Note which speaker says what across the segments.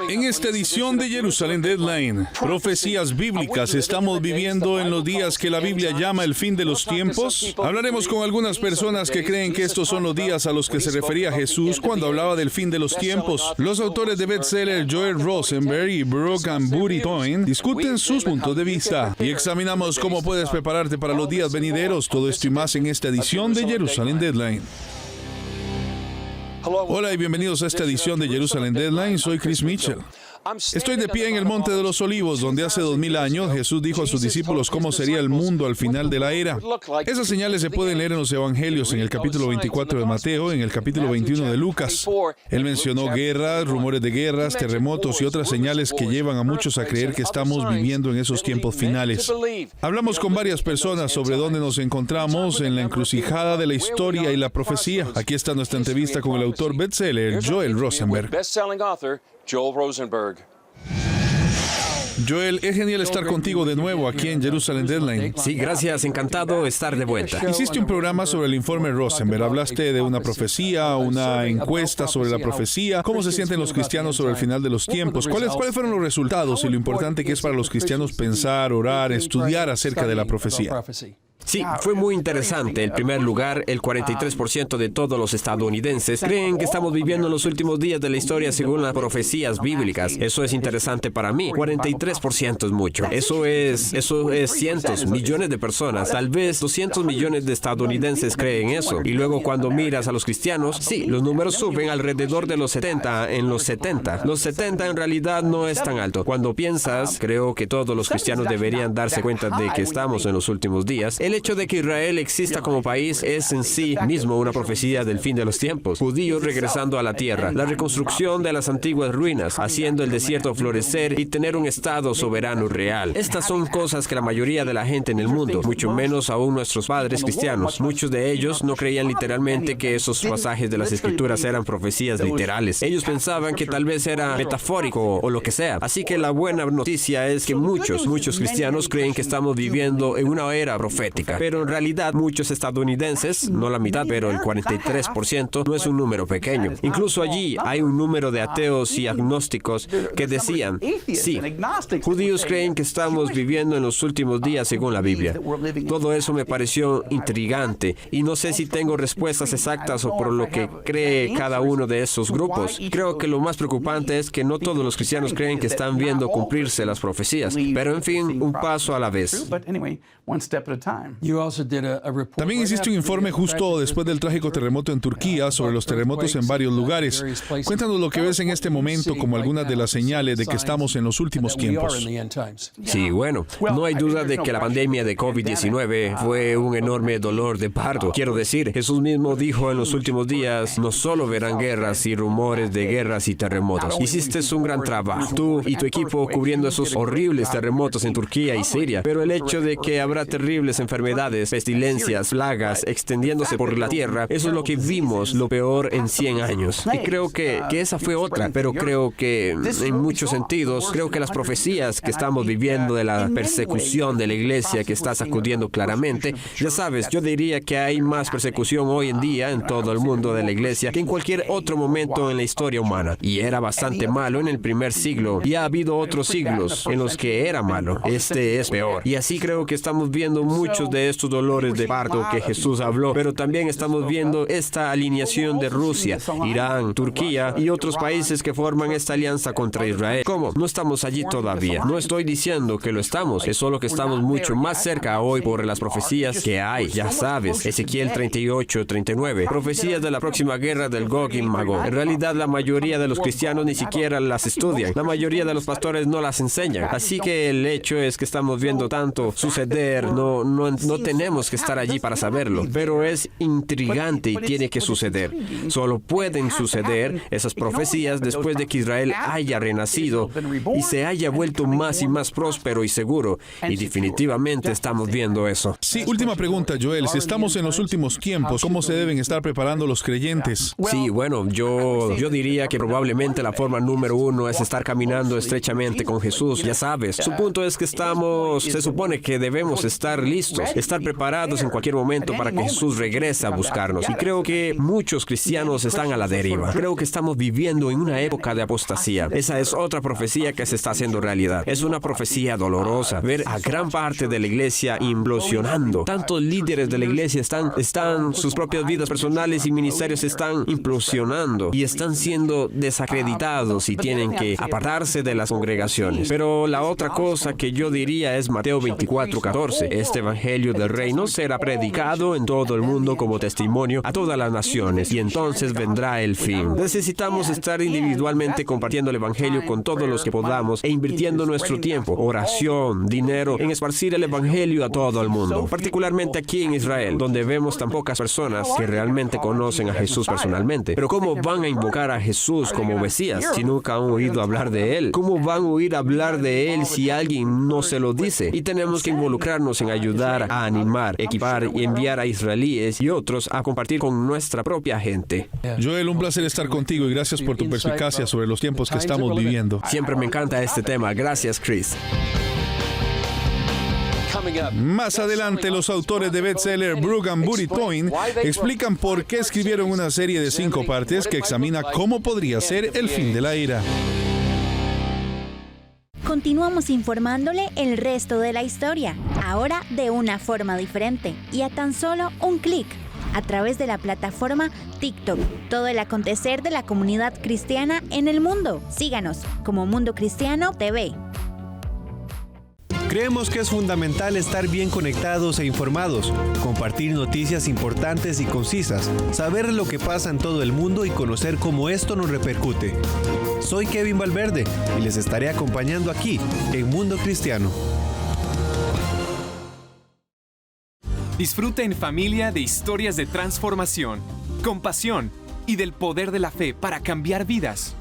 Speaker 1: En esta edición de Jerusalén Deadline, profecías bíblicas, ¿estamos viviendo en los días que la Biblia llama el fin de los tiempos? Hablaremos con algunas personas que creen que estos son los días a los que se refería Jesús cuando hablaba del fin de los tiempos. Los autores de bestseller Joel Rosenberg y Brooke and Booty Toyn discuten sus puntos de vista y examinamos cómo puedes prepararte para los días venideros. Todo esto y más en esta edición de Jerusalén Deadline. Hola y bienvenidos a esta edición de Jerusalén Deadline. Soy Chris Mitchell. Estoy de pie en el Monte de los Olivos, donde hace 2000 años Jesús dijo a sus discípulos cómo sería el mundo al final de la era. Esas señales se pueden leer en los Evangelios, en el capítulo 24 de Mateo, en el capítulo 21 de Lucas. Él mencionó guerras, rumores de guerras, terremotos y otras señales que llevan a muchos a creer que estamos viviendo en esos tiempos finales. Hablamos con varias personas sobre dónde nos encontramos en la encrucijada de la historia y la profecía. Aquí está nuestra entrevista con el autor bestseller Joel Rosenberg. Joel, es genial estar contigo de nuevo aquí en Jerusalén Deadline.
Speaker 2: Sí, gracias, encantado de estar de vuelta.
Speaker 1: Hiciste un programa sobre el informe Rosenberg. Hablaste de una profecía, una encuesta sobre la profecía. ¿Cómo se sienten los cristianos sobre el final de los tiempos? ¿Cuáles fueron los resultados y lo importante que es para los cristianos pensar, orar, estudiar acerca de la profecía?
Speaker 2: Sí, fue muy interesante. En primer lugar, el 43% de todos los estadounidenses creen que estamos viviendo en los últimos días de la historia según las profecías bíblicas. Eso es interesante para mí. 43% es mucho. Eso es cientos, millones de personas. Tal vez 200 millones de estadounidenses creen eso. Y luego cuando miras a los cristianos, sí, los números suben alrededor de los 70, en los 70. Los 70 en realidad no es tan alto. Cuando piensas, creo que todos los cristianos deberían darse cuenta de que estamos en los últimos días. El hecho de que Israel exista como país es en sí mismo una profecía del fin de los tiempos. Judíos regresando a la tierra, la reconstrucción de las antiguas ruinas, haciendo el desierto florecer y tener un estado soberano real. Estas son cosas que la mayoría de la gente en el mundo, mucho menos aún nuestros padres cristianos, muchos de ellos no creían literalmente que esos pasajes de las escrituras eran profecías literales. Ellos pensaban que tal vez era metafórico o lo que sea. Así que la buena noticia es que muchos cristianos creen que estamos viviendo en una era profética. Pero en realidad muchos estadounidenses, no la mitad, pero el 43%, no es un número pequeño. Incluso allí hay un número de ateos y agnósticos que decían, sí, judíos creen que estamos viviendo en los últimos días según la Biblia. Todo eso me pareció intrigante y no sé si tengo respuestas exactas o por lo que cree cada uno de esos grupos. Creo que lo más preocupante es que no todos los cristianos creen que están viendo cumplirse las profecías, pero en fin, un paso a la vez.
Speaker 1: También hiciste un informe justo después del trágico terremoto en Turquía sobre los terremotos en varios lugares. Cuéntanos lo que ves en este momento como algunas de las señales de que estamos en los últimos tiempos.
Speaker 2: Sí, bueno, no hay duda de que la pandemia de COVID-19 fue un enorme dolor de parto. Quiero decir, Jesús mismo dijo en los últimos días, no solo verán guerras y rumores de guerras y terremotos. Hiciste un gran trabajo, tú y tu equipo cubriendo esos horribles terremotos en Turquía y Siria, pero el hecho de que habrá terribles enfermedades, pestilencias, plagas, extendiéndose por la tierra, eso es lo que vimos, lo peor en 100 años. Y creo que esa fue otra, pero creo que en muchos sentidos, creo que las profecías que estamos viviendo de la persecución de la iglesia que está sacudiendo claramente, ya sabes, yo diría que hay más persecución hoy en día en todo el mundo de la iglesia que en cualquier otro momento en la historia humana. Y era bastante malo en el primer siglo, y ha habido otros siglos en los que era malo. Este es peor. Y así creo que estamos viendo muchos de estos dolores de parto que Jesús habló, pero también estamos viendo esta alineación de Rusia, Irán, Turquía y otros países que forman esta alianza contra Israel. ¿Cómo? No estamos allí todavía. No estoy diciendo que lo estamos, es solo que estamos mucho más cerca hoy por las profecías que hay. Ya sabes, Ezequiel 38-39, profecías de la próxima guerra del Gog y Magog. En realidad la mayoría de los cristianos ni siquiera las estudian, la mayoría de los pastores no las enseñan. Así que el hecho es que estamos viendo tanto suceder, no tenemos que estar allí para saberlo, pero es intrigante y tiene que suceder. Solo pueden suceder esas profecías después de que Israel haya renacido y se haya vuelto más y más próspero y seguro. Y definitivamente estamos viendo eso.
Speaker 1: Sí, última pregunta, Joel. Si estamos en los últimos tiempos, ¿cómo se deben estar preparando los creyentes?
Speaker 2: Sí, bueno, yo diría que probablemente la forma número uno es estar caminando estrechamente con Jesús. Ya sabes, su punto es que se supone que debemos estar listos. buscarnos, estar preparados en cualquier momento para que Jesús regrese a buscarnos. Y creo que muchos cristianos están a la deriva. Creo que estamos viviendo en una época de apostasía. Esa es otra profecía que se está haciendo realidad. Es una profecía dolorosa. Ver a gran parte de la iglesia implosionando. Tantos líderes de la iglesia están sus propias vidas personales y ministerios están implosionando y están siendo desacreditados y tienen que apartarse de las congregaciones. Pero la otra cosa que yo diría es Mateo 24:14. Este evangelio del reino será predicado en todo el mundo como testimonio a todas las naciones y entonces vendrá el fin. Necesitamos estar individualmente compartiendo el evangelio con todos los que podamos e invirtiendo nuestro tiempo, oración, dinero en esparcir el evangelio a todo el mundo, particularmente aquí en Israel, donde vemos tan pocas personas que realmente conocen a Jesús personalmente. Pero ¿cómo van a invocar a Jesús como Mesías si nunca han oído hablar de Él? ¿Cómo van a oír hablar de Él si alguien no se lo dice? Y tenemos que involucrarnos en ayudar a animar, equipar y enviar a israelíes y otros a compartir con nuestra propia gente.
Speaker 1: Joel, un placer estar contigo y gracias por tu perspicacia sobre los tiempos que estamos viviendo.
Speaker 2: Siempre me encanta este tema. Gracias, Chris.
Speaker 1: Más adelante, los autores de bestseller Brooke and Booty Point explican por qué escribieron una serie de 5 partes que examina cómo podría ser el fin de la era.
Speaker 3: Continuamos informándole el resto de la historia, ahora de una forma diferente y a tan solo un clic, a través de la plataforma TikTok. Todo el acontecer de la comunidad cristiana en el mundo. Síganos como Mundo Cristiano TV.
Speaker 4: Creemos que es fundamental estar bien conectados e informados, compartir noticias importantes y concisas, saber lo que pasa en todo el mundo y conocer cómo esto nos repercute. Soy Kevin Valverde y les estaré acompañando aquí en Mundo Cristiano.
Speaker 5: Disfruta en familia de historias de transformación, compasión y del poder de la fe para cambiar vidas.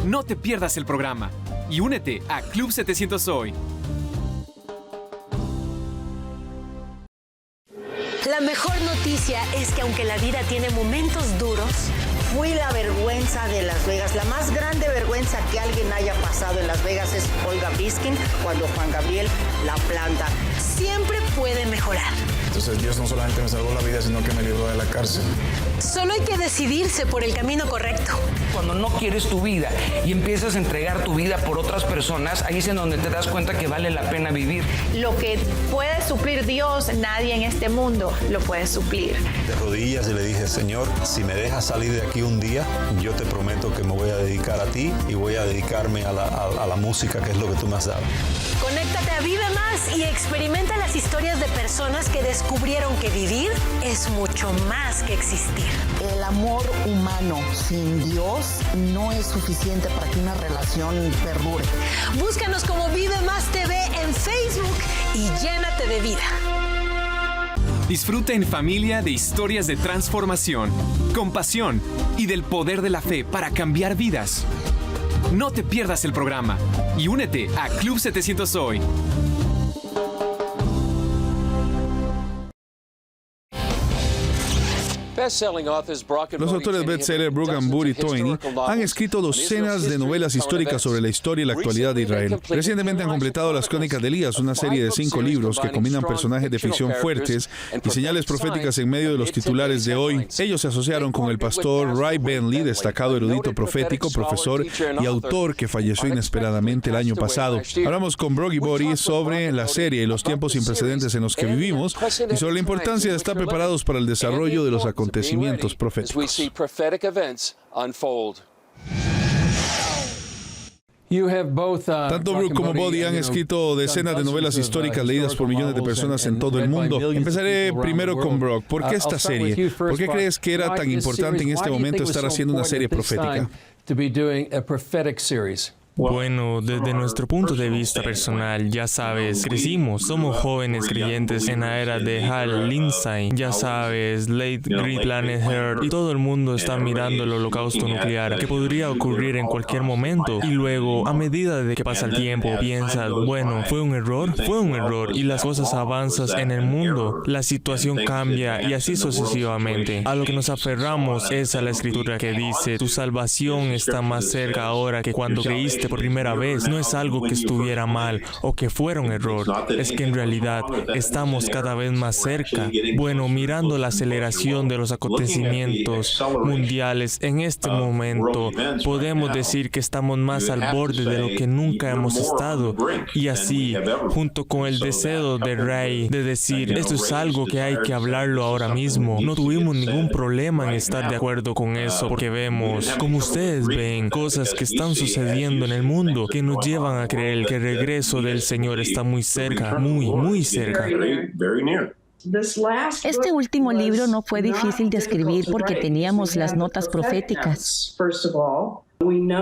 Speaker 5: No te pierdas el programa y únete a Club 700 Hoy.
Speaker 6: La mejor noticia es que aunque la vida tiene momentos duros,
Speaker 7: fui la vergüenza de Las Vegas. La más grande vergüenza que alguien haya pasado en Las Vegas es Olga Biskin cuando Juan Gabriel la planta.
Speaker 6: Siempre puede mejorar.
Speaker 8: Entonces Dios no solamente me salvó la vida, sino que me libró de la cárcel.
Speaker 6: Solo hay que decidirse por el camino correcto.
Speaker 9: Cuando no quieres tu vida y empiezas a entregar tu vida por otras personas, ahí es en donde te das cuenta que vale la pena vivir.
Speaker 10: Lo que puede suplir Dios, nadie en este mundo lo puede suplir.
Speaker 11: De rodillas y le dije, Señor, si me dejas salir de aquí un día, yo te prometo que me voy a dedicar a ti y voy a dedicarme a la música, que es lo que tú me has dado.
Speaker 6: Conéctate a Vive Más y experimenta las historias de personas que descubrieron que vivir es mucho más que existir.
Speaker 7: El amor humano sin Dios no es suficiente para que una relación perdure.
Speaker 6: Búscanos como Vive Más TV en Facebook y llénate de vida.
Speaker 5: Disfruta en familia de historias de transformación, compasión y del poder de la fe para cambiar vidas. No te pierdas el programa y únete a Club 700 Hoy.
Speaker 1: Los autores bestseller Brooke and Booty Toyney han escrito docenas de novelas históricas sobre la historia y la actualidad de Israel. Recientemente han completado Las Crónicas de Elías, una serie de 5 libros que combinan personajes de ficción fuertes y señales proféticas en medio de los titulares de hoy. Ellos se asociaron con el pastor Ray Bentley, destacado erudito profético, profesor y autor que falleció inesperadamente el año pasado. Hablamos con Brooke y Booty sobre la serie y los tiempos sin precedentes en los que vivimos y sobre la importancia de estar preparados para el desarrollo de los acontecimientos proféticos. Tanto Brooke como Booty han escrito decenas de novelas históricas leídas por millones de personas en todo el mundo. Empezaré primero con Brooke. ¿Por qué esta serie? ¿Por qué crees que era tan importante en este momento estar haciendo una serie profética?
Speaker 12: Bueno, desde nuestro punto de vista personal, ya sabes, crecimos, somos jóvenes creyentes en la era de Hal Lindsey, ya sabes, Late Great Planet Earth, y todo el mundo está mirando el holocausto nuclear, que podría ocurrir en cualquier momento, y luego, a medida de que pasa el tiempo, piensas, bueno, ¿fue un error, y las cosas avanzan en el mundo, la situación cambia, y así sucesivamente. A lo que nos aferramos es a la escritura que dice, tu salvación está más cerca ahora que cuando creíste por primera vez. No es algo que estuviera mal o que fuera un error. Es que en realidad estamos cada vez más cerca. Bueno, mirando la aceleración de los acontecimientos mundiales en este momento, podemos decir que estamos más al borde de lo que nunca hemos estado. Y así, junto con el deseo de Ray de decir, esto es algo que hay que hablarlo ahora mismo, no tuvimos ningún problema en estar de acuerdo con eso, porque vemos, como ustedes ven, cosas que están sucediendo en el mundo que nos llevan a creer que el regreso del Señor está muy cerca, muy cerca.
Speaker 13: Este último libro no fue difícil de escribir porque teníamos las notas proféticas.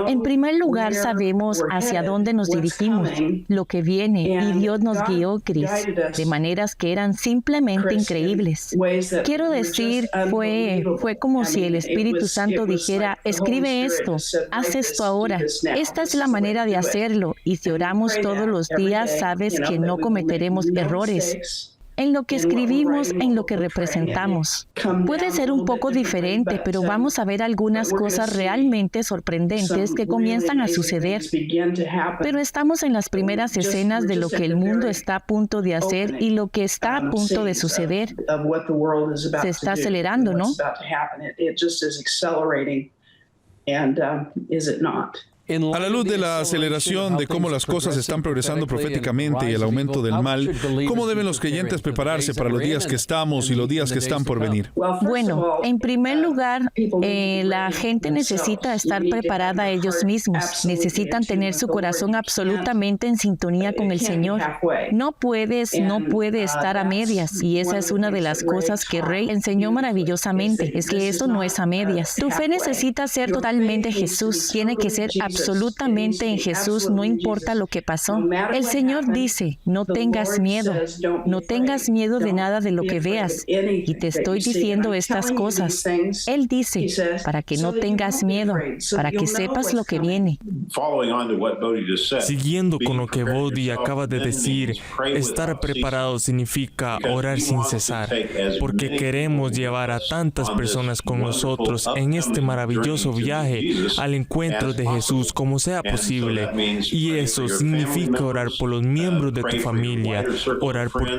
Speaker 13: En primer lugar, sabemos hacia dónde nos dirigimos, lo que viene, y Dios nos guió, Chris, de maneras que eran simplemente increíbles. Quiero decir, fue como si el Espíritu Santo dijera, escribe esto, haz esto ahora. Esta es la manera de hacerlo, y si oramos todos los días, sabes que no cometeremos errores. En lo que escribimos, en lo que representamos. Puede ser un poco diferente, pero vamos a ver algunas cosas realmente sorprendentes que comienzan a suceder. Pero estamos en las primeras escenas de lo que el mundo está a punto de hacer y lo que está a punto de suceder. Se está acelerando, ¿no?
Speaker 1: A la luz de la aceleración de cómo las cosas están progresando proféticamente y el aumento del mal, ¿cómo deben los creyentes prepararse para los días que estamos y los días que están por venir?
Speaker 13: Bueno, en primer lugar, la gente necesita estar preparada ellos mismos. Necesitan tener su corazón absolutamente en sintonía con el Señor. No puede estar a medias, y esa es una de las cosas que Ray enseñó maravillosamente, es que eso no es a medias. Tu fe necesita ser totalmente Jesús, tiene que ser absolutamente en Jesús, no importa lo que pasó. El Señor dice, no tengas miedo de nada de lo que veas, y te estoy diciendo estas cosas. Él dice, para que no tengas miedo, para que sepas lo que viene.
Speaker 12: Siguiendo con lo que Bodhi acaba de decir, estar preparado significa orar sin cesar, porque queremos llevar a tantas personas con nosotros en este maravilloso viaje al encuentro de Jesús como sea posible, y eso significa orar por los miembros de tu familia, orar por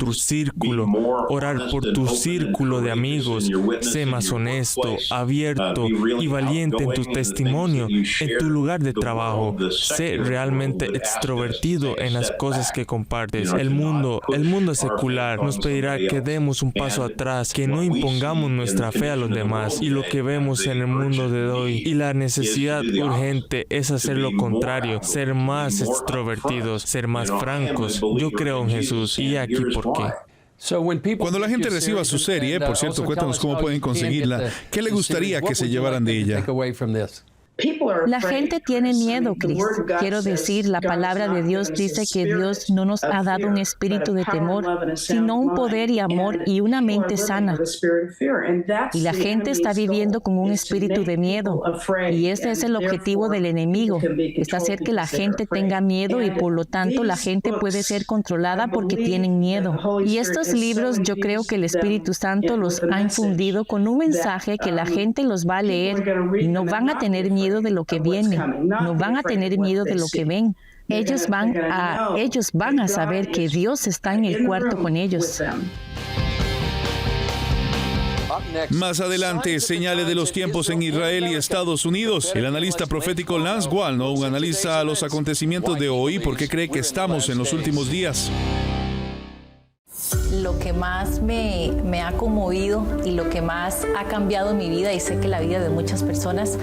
Speaker 12: tu círculo de amigos. Sé más honesto, abierto y valiente en tu testimonio, en tu lugar de trabajo. Sé realmente extrovertido en las cosas que compartes. El mundo secular nos pedirá que demos un paso atrás, que no impongamos nuestra fe a los demás, y lo que vemos en el mundo de hoy y la necesidad urgente es hacer lo contrario, ser más extrovertidos, ser más francos. Yo creo en Jesús, y aquí por qué.
Speaker 1: Cuando la gente reciba su serie, por cierto, cuéntanos cómo pueden conseguirla, ¿qué le gustaría que se llevaran de ella?
Speaker 13: La gente tiene miedo, Chris. Quiero decir, la palabra de Dios dice que Dios no nos ha dado un espíritu de temor, sino un poder y amor y una mente sana. Y la gente está viviendo con un espíritu de miedo. Y ese es el objetivo del enemigo, es hacer que la gente tenga miedo, y por lo tanto la gente puede ser controlada porque tienen miedo. Y estos libros, yo creo que el Espíritu Santo los ha infundido con un mensaje que la gente los va a leer y no van a tener miedo de lo que viene, no van a tener miedo de lo que ven. Ellos van a saber que Dios está en el cuarto con ellos.
Speaker 1: Más adelante, señales de los tiempos en Israel y Estados Unidos. El analista profético Lance Wallnau analiza los acontecimientos de hoy porque cree que estamos en los últimos días.
Speaker 14: Lo que más me ha conmovido y lo que más ha cambiado mi vida, y sé que la vida de muchas personas,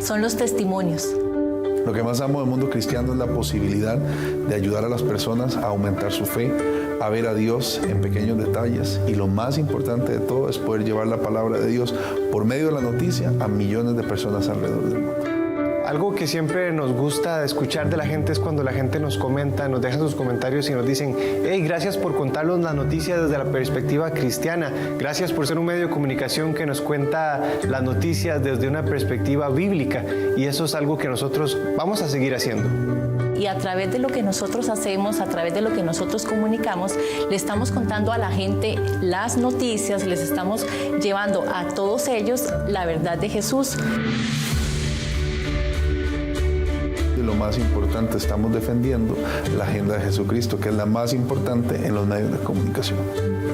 Speaker 14: son los testimonios.
Speaker 15: Lo que más amo del mundo cristiano es la posibilidad de ayudar a las personas a aumentar su fe, a ver a Dios en pequeños detalles, y lo más importante de todo es poder llevar la palabra de Dios por medio de la noticia a millones de personas alrededor del mundo.
Speaker 16: Algo que siempre nos gusta escuchar de la gente es cuando la gente nos comenta, nos deja sus comentarios y nos dicen, hey, gracias por contarnos las noticias desde la perspectiva cristiana, gracias por ser un medio de comunicación que nos cuenta las noticias desde una perspectiva bíblica, y eso es algo que nosotros vamos a seguir haciendo.
Speaker 14: Y a través de lo que nosotros hacemos, a través de lo que nosotros comunicamos, le estamos contando a la gente las noticias, les estamos llevando a todos ellos la verdad de Jesús.
Speaker 15: lo más importante, estamos defendiendo la agenda de Jesucristo, que es la más importante en los medios de comunicación.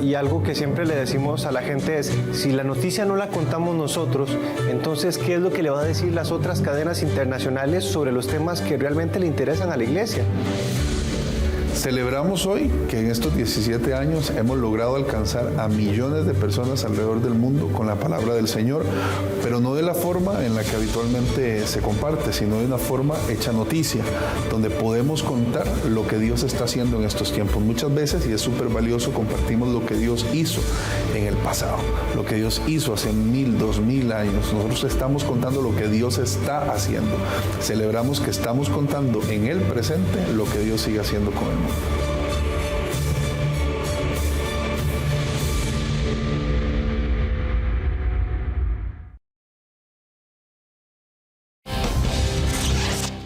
Speaker 16: Y algo que siempre le decimos a la gente es, si la noticia no la contamos nosotros, entonces, ¿qué es lo que le va a decir las otras cadenas internacionales sobre los temas que realmente le interesan a la iglesia?
Speaker 15: Celebramos hoy que en estos 17 años hemos logrado alcanzar a millones de personas alrededor del mundo con la palabra del Señor, pero no de la forma en la que habitualmente se comparte, sino de una forma hecha noticia, donde podemos contar lo que Dios está haciendo en estos tiempos. Muchas veces, y es súper valioso, compartimos lo que Dios hizo en el pasado, lo que Dios hizo hace 1000, 2000 años. Nosotros estamos contando lo que Dios está haciendo. Celebramos que estamos contando en el presente lo que Dios sigue haciendo con el mundo.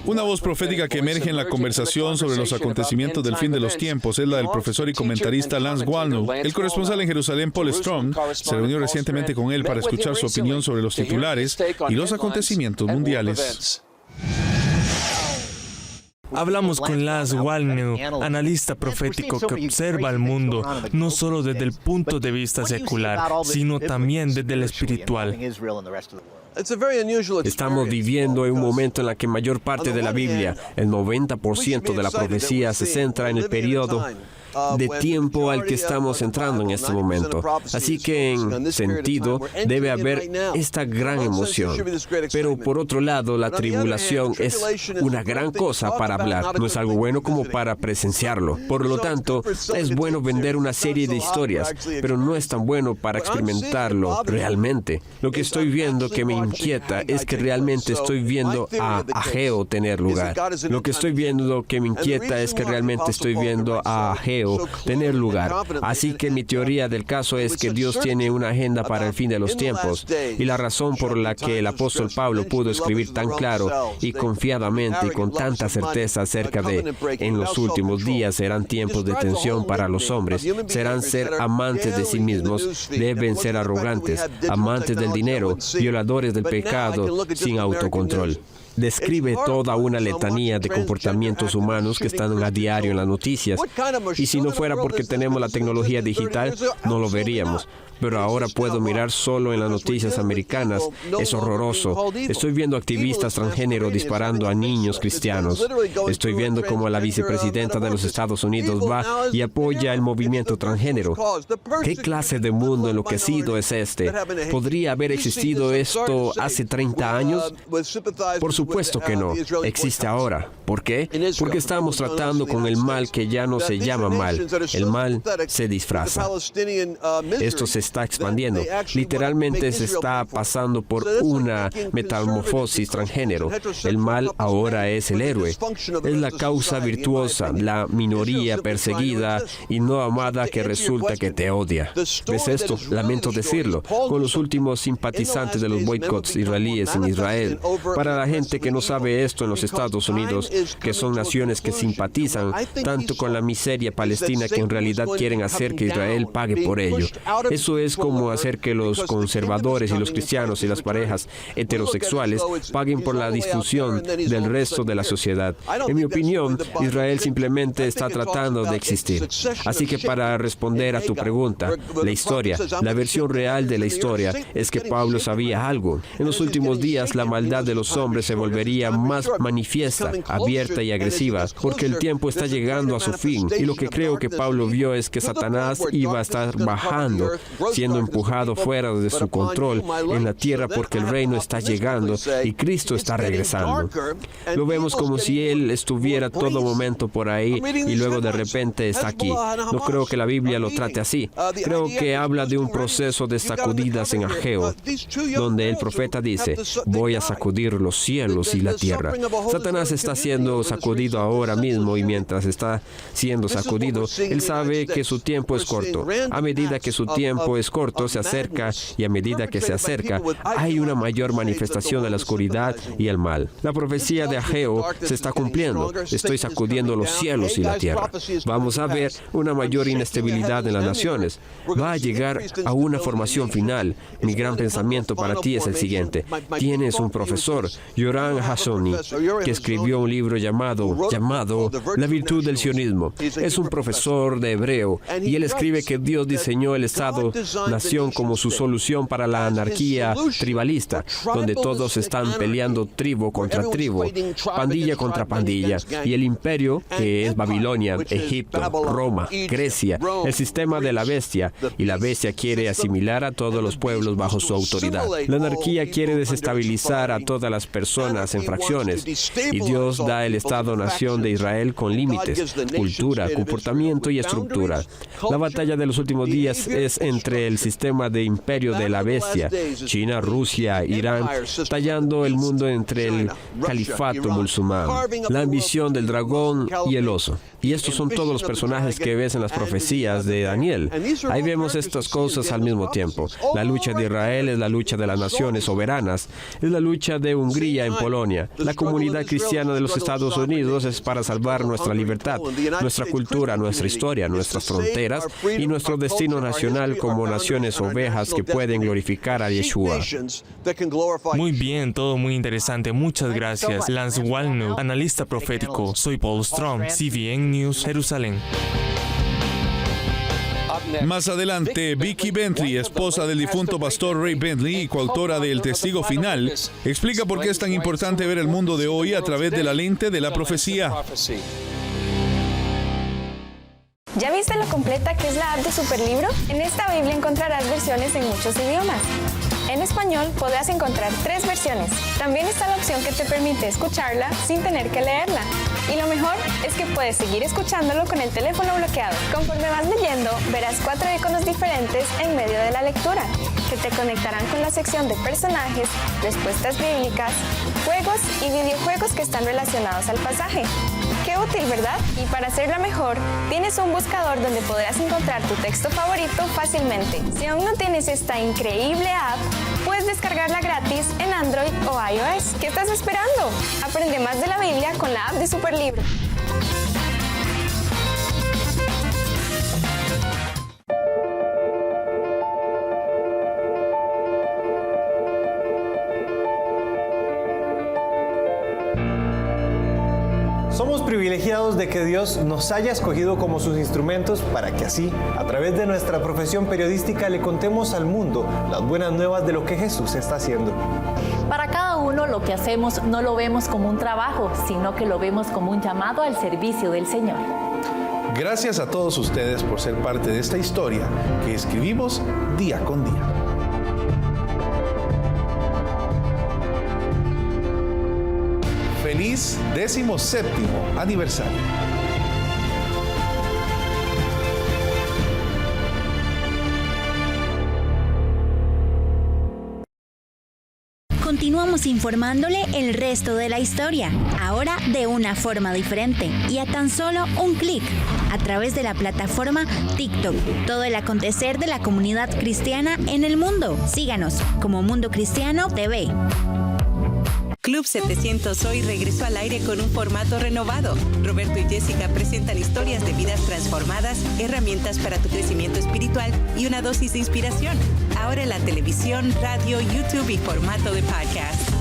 Speaker 1: Una voz profética que emerge en la conversación sobre los acontecimientos del fin de los tiempos es la del profesor y comentarista Lance Wallnau. El corresponsal en Jerusalén, Paul Strom, se reunió recientemente con él para escuchar su opinión sobre los titulares y los acontecimientos mundiales.
Speaker 12: Hablamos con Lance Wallnau, analista profético que observa el mundo no solo desde el punto de vista secular, sino también desde el espiritual.
Speaker 2: Estamos viviendo en un momento en el que mayor parte de la Biblia, el 90% de la profecía, se centra en el periodo de tiempo al que estamos entrando en este momento. Así que, en sentido, debe haber esta gran emoción. Pero, por otro lado, la tribulación es una gran cosa para hablar. No es algo bueno como para presenciarlo. Por lo tanto, es bueno vender una serie de historias, pero no es tan bueno para experimentarlo realmente. Lo que estoy viendo que me inquieta es que realmente estoy viendo a Ageo tener lugar. Lo que estoy viendo que me inquieta es que realmente estoy viendo a Ageo tener lugar. Así que mi teoría del caso es que Dios tiene una agenda para el fin de los tiempos, y la razón por la que el apóstol Pablo pudo escribir tan claro y confiadamente y con tanta certeza acerca de en los últimos días serán tiempos de tensión para los hombres, serán ser amantes de sí mismos, deben ser arrogantes, amantes del dinero, violadores del pecado, sin autocontrol. Describe toda una letanía de comportamientos humanos que están a diario en las noticias. Y si no fuera porque tenemos la tecnología digital, no lo veríamos. Pero ahora puedo mirar solo en las noticias americanas. Es horroroso. Estoy viendo activistas transgénero disparando a niños cristianos. Estoy viendo cómo la vicepresidenta de los Estados Unidos va y apoya el movimiento transgénero. ¿Qué clase de mundo enloquecido es este? ¿Podría haber existido esto hace 30 años? Por supuesto que no. Existe ahora. ¿Por qué? Porque estamos tratando con el mal que ya no se llama mal. El mal se disfraza. Esto se está expandiendo. Literalmente se está pasando por una metamorfosis transgénero. El mal ahora es el héroe. Es la causa virtuosa, la minoría perseguida y no amada que resulta que te odia. ¿Ves esto? Lamento decirlo. Con los últimos simpatizantes de los boicots israelíes en Israel. Para la gente que no sabe esto en los Estados Unidos, que son naciones que simpatizan tanto con la miseria palestina que en realidad quieren hacer que Israel pague por ello. Eso es como hacer que los conservadores y los cristianos y las parejas heterosexuales paguen por la disfunción del resto de la sociedad. En mi opinión, Israel simplemente está tratando de existir. Así que para responder a tu pregunta, la historia, la versión real de la historia es que Pablo sabía algo. En los últimos días, la maldad de los hombres se volvería más manifiesta, abierta y agresiva, porque el tiempo está llegando a su fin. Y lo que creo que Pablo vio es que Satanás iba a estar bajando, siendo empujado fuera de su control en la tierra porque el reino está llegando y Cristo está regresando. Lo vemos como si Él estuviera todo momento por ahí y luego de repente está aquí. No creo que la Biblia lo trate así. Creo que habla de un proceso de sacudidas en Ageo, donde el profeta dice, voy a sacudir los cielos y la tierra. Satanás está siendo sacudido ahora mismo y mientras está siendo sacudido, él sabe que su tiempo es corto. A medida que su tiempo tiempo es corto, se acerca, y a medida que se acerca, hay una mayor manifestación de la oscuridad y el mal. La profecía de Ageo se está cumpliendo. Estoy sacudiendo los cielos y la tierra. Vamos a ver una mayor inestabilidad en las naciones. Va a llegar a una formación final. Mi gran pensamiento para ti es el siguiente. Tienes un profesor, Yoram Hazony, que escribió un libro llamado La virtud del sionismo. Es un profesor de hebreo y él escribe que Dios diseñó el Estado-nación como su solución para la anarquía tribalista, donde todos están peleando tribu contra tribu, pandilla contra pandilla, y el imperio, que es Babilonia, Egipto, Roma, Grecia, el sistema de la bestia, y la bestia quiere asimilar a todos los pueblos bajo su autoridad. La anarquía quiere desestabilizar a todas las personas en fracciones, y Dios da el Estado-nación de Israel con límites, cultura, comportamiento y estructura. La batalla de los últimos días es entre el sistema de imperio de la bestia, China, Rusia, Irán, tallando el mundo entre el califato musulmán, la ambición del dragón y el oso. Y estos son todos los personajes que ves en las profecías de Daniel. Ahí vemos estas cosas al mismo tiempo. La lucha de Israel es la lucha de las naciones soberanas, es la lucha de Hungría en Polonia. La comunidad cristiana de los Estados Unidos es para salvar nuestra libertad, nuestra cultura, nuestra historia, nuestras fronteras y nuestro destino nacional como naciones ovejas que pueden glorificar a Yeshua.
Speaker 12: Muy bien, todo muy interesante. Muchas gracias. Lance Wallnau, analista profético. Soy Paul Strom, CBN News, Jerusalén.
Speaker 1: Más adelante, Vicky Bentley, esposa del difunto pastor Ray Bentley y coautora de El Testigo Final, explica por qué es tan importante ver el mundo de hoy a través de la lente de la profecía.
Speaker 10: ¿Ya viste lo completa que es la app de Superlibro? En esta Biblia encontrarás versiones en muchos idiomas. En español podrás encontrar 3 versiones. También está la opción que te permite escucharla sin tener que leerla. Y lo mejor es que puedes seguir escuchándolo con el teléfono bloqueado. Conforme vas leyendo, verás 4 iconos diferentes en medio de la lectura, que te conectarán con la sección de personajes, respuestas bíblicas, juegos y videojuegos que están relacionados al pasaje. Qué útil, ¿verdad? Y para hacerla mejor, tienes un buscador donde podrás encontrar tu texto favorito fácilmente. Si aún no tienes esta increíble app, puedes descargarla gratis en Android o iOS. ¿Qué estás esperando? Aprende más de la Biblia con la app de Superlibro.
Speaker 16: Somos privilegiados de que Dios nos haya escogido como sus instrumentos para que así, a través de nuestra profesión periodística, le contemos al mundo las buenas nuevas de lo que Jesús está haciendo.
Speaker 14: Para cada uno lo que hacemos no lo vemos como un trabajo, sino que lo vemos como un llamado al servicio del Señor.
Speaker 15: Gracias a todos ustedes por ser parte de esta historia que escribimos día con día. Feliz 17º aniversario.
Speaker 3: Continuamos informándole el resto de la historia, ahora de una forma diferente y a tan solo un clic, a través de la plataforma TikTok. Todo el acontecer de la comunidad cristiana en el mundo. Síganos como Mundo Cristiano TV.
Speaker 17: Club 700 hoy regresó al aire con un formato renovado. Roberto y Jessica presentan historias de vidas transformadas, herramientas para tu crecimiento espiritual y una dosis de inspiración. Ahora en la televisión, radio, YouTube y formato de podcast.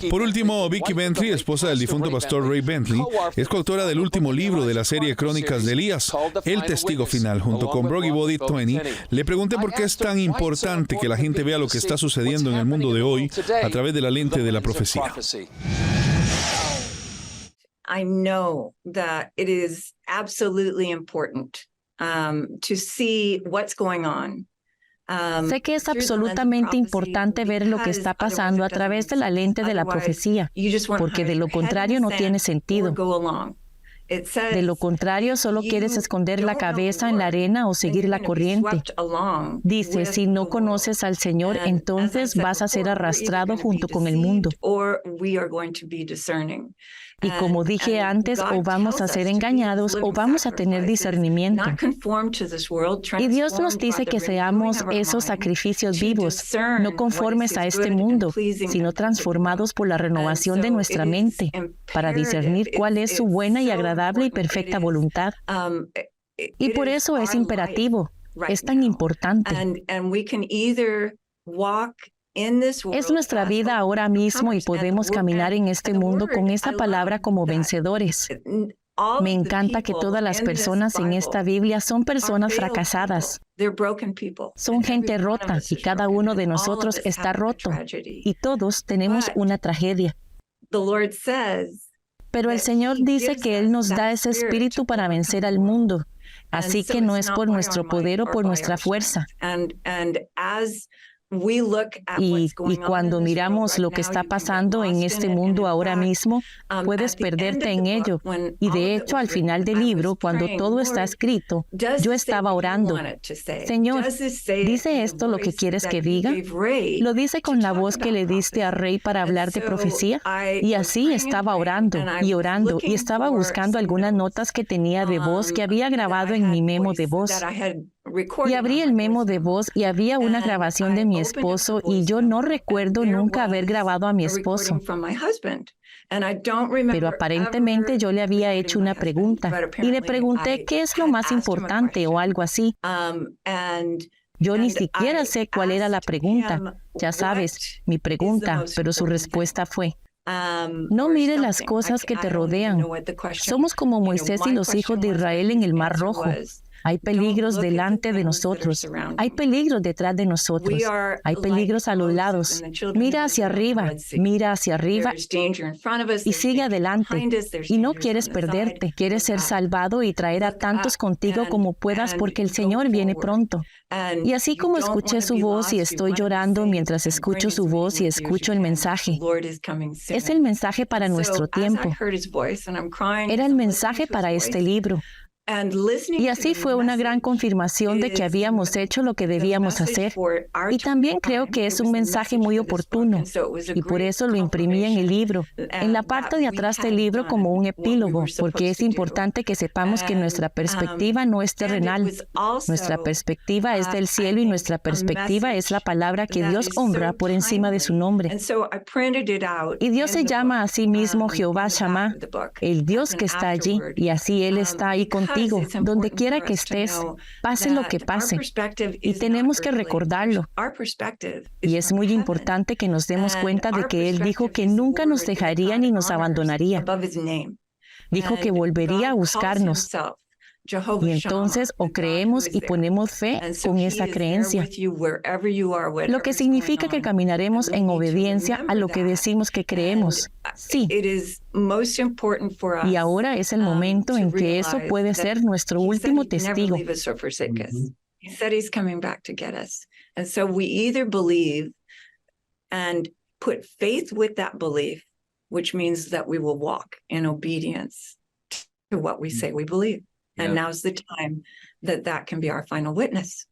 Speaker 1: Por último, Vicky Bentley, esposa del difunto pastor Ray Bentley, es coautora del último libro de la serie Crónicas de Elías, El Testigo Final. Junto con Broggy Body 20, le pregunté por qué es tan importante que la gente vea lo que está sucediendo en el mundo de hoy a través de la lente de la profecía.
Speaker 18: I know that it is absolutely important to see what's going on.
Speaker 13: Sé que es absolutamente importante ver lo que está pasando a través de la lente de la profecía, porque de lo contrario no tiene sentido. De lo contrario, solo quieres esconder la cabeza en la arena o seguir la corriente. Dice, si no conoces al Señor, entonces vas a ser arrastrado junto con el mundo. Y como dije antes, o vamos a ser engañados o vamos a tener discernimiento. Y Dios nos dice que seamos esos sacrificios vivos, no conformes a este mundo, sino transformados por la renovación de nuestra mente, para discernir cuál es su buena y agradable y perfecta voluntad. Y por eso es imperativo, es tan importante. Es nuestra vida ahora mismo y podemos caminar en este mundo con esa palabra como vencedores. Me encanta que todas las personas en esta Biblia son personas fracasadas. Son gente rota y cada uno de nosotros está roto y todos tenemos una tragedia. Pero el Señor dice que Él nos da ese espíritu para vencer al mundo. Así que no es por nuestro poder o por nuestra fuerza. Y cuando miramos lo que está pasando en este mundo ahora mismo, puedes perderte en ello. Y de hecho, al final del libro, cuando todo está escrito, yo estaba orando. Señor, ¿dice esto lo que quieres que diga? ¿Lo dice con la voz que le diste al rey para hablar de profecía? Y así estaba orando, y estaba buscando algunas notas que tenía de voz que había grabado en mi memo de voz. Y abrí el memo de voz y había una grabación de mi esposo y yo no recuerdo nunca haber grabado a mi esposo. Pero aparentemente yo le había hecho una pregunta y le pregunté qué es lo más importante o algo así. Yo ni siquiera sé cuál era la pregunta. Ya sabes, mi pregunta, pero su respuesta fue: no mires las cosas que te rodean. Somos como Moisés y los hijos de Israel en el Mar Rojo. Hay peligros delante de nosotros. Hay peligros detrás de nosotros. Hay peligros a los lados. Mira hacia arriba y sigue adelante. Y no quieres perderte. Quieres ser salvado y traer a tantos contigo como puedas porque el Señor viene pronto. Y así como escuché su voz y estoy llorando mientras escucho su voz y escucho el mensaje. Es el mensaje para nuestro tiempo. Era el mensaje para este libro. Y así fue una gran confirmación de que habíamos hecho lo que debíamos hacer. Y también creo que es un mensaje muy oportuno. Y por eso lo imprimí en el libro, en la parte de atrás del libro como un epílogo, porque es importante que sepamos que nuestra perspectiva no es terrenal. Nuestra perspectiva es del cielo y nuestra perspectiva es la palabra que Dios honra por encima de su nombre. Y Dios se llama a sí mismo Jehová Shammah, el Dios que está allí, y así Él está ahí contigo. Donde quiera que estés, pase lo que pase, y tenemos que recordarlo. Y es muy importante que nos demos cuenta de que Él dijo que nunca nos dejaría ni nos abandonaría. Dijo que volvería a buscarnos. Y entonces o creemos y ponemos fe con esa creencia, lo que significa que caminaremos en obediencia a lo que decimos que creemos. Sí. Y ahora es el momento en que eso puede ser nuestro último testigo.
Speaker 18: He said he's coming back to get us. And so we either believe and put faith with that belief, which means that we will walk in obedience to what we say we believe. And now's the time that can be our final witness.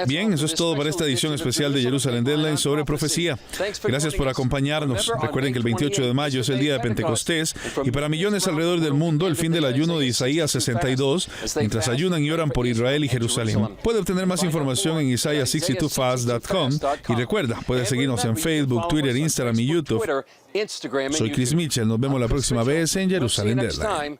Speaker 1: Bien, eso es todo para esta edición especial de Jerusalem Deadline sobre profecía. Gracias por acompañarnos. Recuerden que el 28 de mayo es el día de Pentecostés y para millones alrededor del mundo el fin del ayuno de Isaías 62, mientras ayunan y oran por Israel y Jerusalén. Puede obtener más información en isaiah62fast.com y recuerda, puede seguirnos en Facebook, Twitter, Instagram y YouTube. Soy Chris Mitchell. Nos vemos la próxima vez en Jerusalem Deadline.